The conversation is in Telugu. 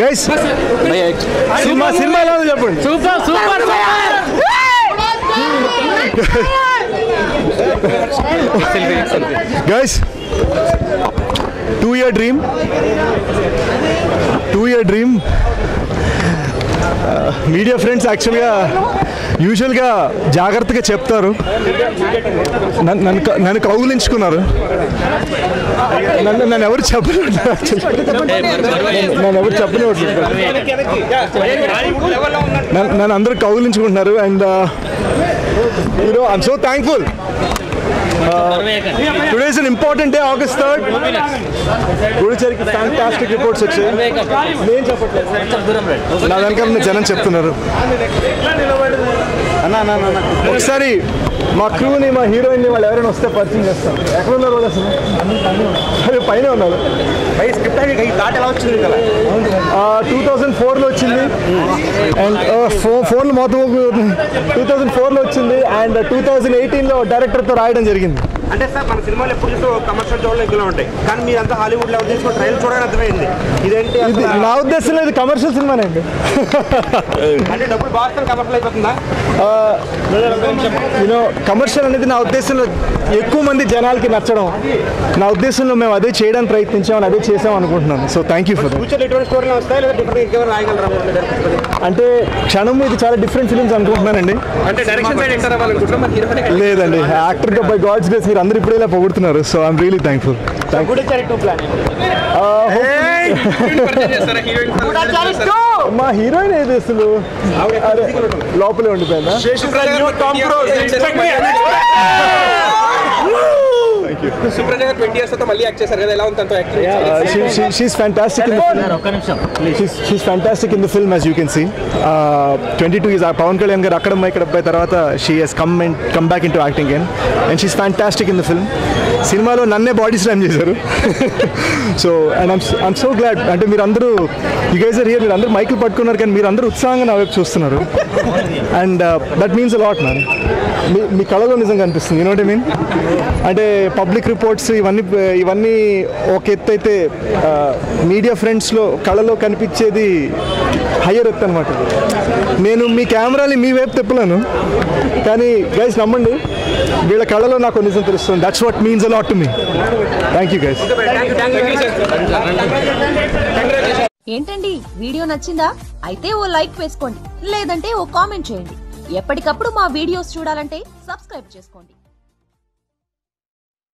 Guys, cinema ఎలా ఉంది చెప్పండి. Super super Guys, 2-year dream. Media friends యాక్చువల్గా యూజువల్గా జాగ్రత్తగా చెప్తారు, నన్ను కౌగులించుకున్నారు. నన్ను ఎవరు చెప్పలేదు, నన్ను అందరూ కౌగులించుకుంటున్నారు. And I'm so thankful. Today is an important day, August 3rd. గూఢచర్యకి ఫ్యాంటాస్టిక్ రిపోర్ట్స్ వచ్చాయి. నేను చెప్పట్లేదు, నా వెనకాల జనం చెప్తున్నారు. ఒకసారి మా క్రూని, మా హీరోయిన్ని వాళ్ళు ఎవరైనా వస్తే పరిచయం చేస్తాం. ఎక్కడ ఉన్నారు వాళ్ళు అసలు? అదే పైన ఉన్నారు. 2004లో వచ్చింది. అండ్ ఫోన్లు మొత్తం 2004లో వచ్చింది. అండ్ 2018లో డైరెక్టర్తో రాయడం జరిగింది. అంటే సార్ మన సినిమాలు ఎప్పుడు చూస్తూ కమర్షియల్ జోన్లో ఎక్కువ ఉంటాయి, కానీ మీరంతా హాలీవుడ్ లెవెల్ తీసుకుని ట్రైల్ చూడడానికి అర్థమైంది. ఇదేంటి నా ఉద్దేశంలో ఇది కమర్షియల్ సినిమానే అండి. అంటే డబ్బులు బాగా కమర్షియల్ అయిపోతుందా? కమర్షియల్ అనేది నా ఉద్దేశంలో ఎక్కువ మంది జనాలకి నచ్చడం, నా ఉద్దేశంలో మేము అదే చేయడానికి ప్రయత్నించామని అదే చేసాం అనుకుంటున్నాను. So thank you for future ఎటువంటి స్టోరీలు వస్తాయి లేదా డిఫరెంట్ ఎవరు రాయగలరా? అంటే క్షణం ఇది చాలా డిఫరెంట్ ఫిలిమ్స్ అనుకుంటున్నానండి. అంటే డైరెక్షన్ సైడ్ ఎంటర్ అవ్వాలనుకుంటున్నాం. లేదండి, యాక్టర్గా బై గాడ్స్ గ్రేస్ మీరు అందరూ ఇప్పుడే ఇలా పొగుడుతున్నారు. So I'm really thankful. మా హీరోయిన్ ఏది అసలు లోపలే ఉండిపోయిందా? She's fantastic in the film. She's fantastic in the film, as you can see. 22 is Pawan Kalyan garu akkada ikkada abbai tarvata she has come back into acting again, and she's fantastic in the film. సినిమాలో నన్నే బాడీ స్లామ్ చేశారు. So and I'm so glad. అంటే మీరు అందరూ యు గైస్ ఆర్ హియర్, మీరు అందరూ మైకులు పట్టుకున్నారు, కానీ మీరు అందరూ ఉత్సాహంగా నా వైపు చూస్తున్నారు. And that means a lot man. మీ కళలో నిజంగా అనిపిస్తుంది. You know what I mean? అంటే పబ్లిక్ రిపోర్ట్స్ ఇవన్నీ ఒక ఎత్తు అయితే, మీడియా ఫ్రెండ్స్లో కళలో కనిపించేది హయ్యర్ ఎత్తు అనమాట. నేను మీ కెమెరాని మీ వైపు తిప్పలేను, కానీ గైస్ నమ్మండి, వీళ్ళ కళలో నాకు నిజం తెలుస్తుంది. That's what means a lot to me. Thank you guys. ఏంటండి, వీడియో నచ్చిందా? అయితే ఓ లైక్ వేసుకోండి, లేదంటే ఓ కామెంట్ చేయండి. ఎప్పటికప్పుడు మా వీడియోస్ చూడాలంటే సబ్స్క్రైబ్ చేసుకోండి.